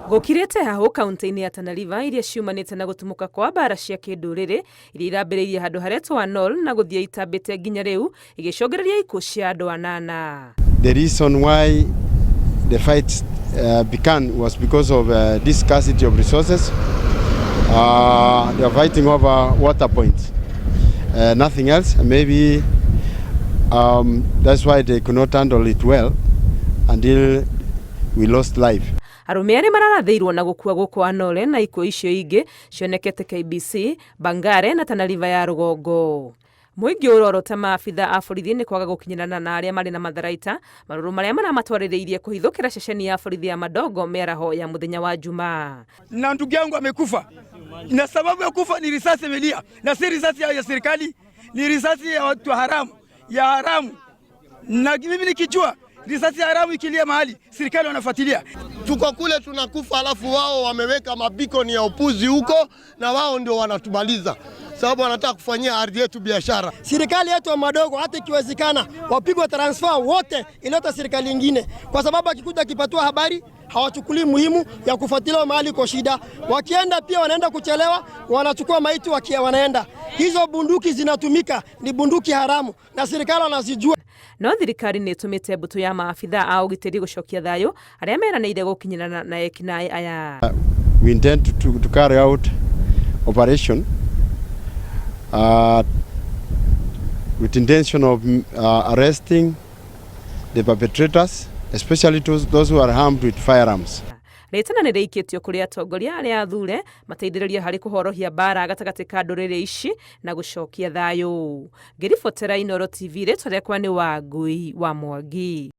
Gukirete haho kaunti-ini ya Tana River iria ciumanite na gutumuka kwa mbara cia kinduriri iria irambiriirie handu haria twa Nol na guthia itambite nginya riu igicogereria ikuo cia andu 8. The reason why the fight began was because of this scarcity of resources. They are fighting over water points, nothing else. Maybe that's why they could not handle it well until we lost life. Arume aria mararathiirwo na gukua gukwa Nole na ikuo icio ingi cionekete KBC, Bangare na Tana River ya rugongo. Muingi urorota maabitha a borithi ni kwaga gukinyirana na aria mari na matharaita maruru maria maramatwaririirie kuhithukira ceceni ya borithi ya Madogo meraho ya muthenya wa Jumaa. Na ndugu yangu amekufa, na sababu ya kufa ni risasi imelia, na si risasi ya serikali, ni risasi ya watu haramu. Na mimi nikijua risasi ya haramu ikilia mahali serikali wanafuatilia. Tuko kule tunakufa, alafu wao wameweka mabikoni ya upuzi huko na wao ndio wanatumaliza, sababu wanataka kufanyia ardhi yetu biashara. Serikali yetu ya Madogo hata ikiwezekana wapigwe transfer wote ileta serikali nyingine, kwa sababu akikuja akipatiwa habari hawachukuli muhimu ya kufuatilia mahali kwa shida. Wakienda pia wanaenda kuchelewa, wanachukua maiti wanaenda. Hizo bunduki zinatumika ni bunduki haramu na serikali wanazijua. No thirikari ni itumite mbuto ya maabitha a ugitiri gucokia thayo aria meraniire gukinyirana na ekinae aya. We intend to carry out operation with intention of arresting the perpetrators, especially those who are armed with firearms. Ritana ni reikitio kuri atongoria aria athure mateithiriria hari kuhorohia mbara gatagati ka nduriri ici na gucokia thayo. Ngiribotera Inooro TV ritwa riakwa ni Wangui wa Mwangi.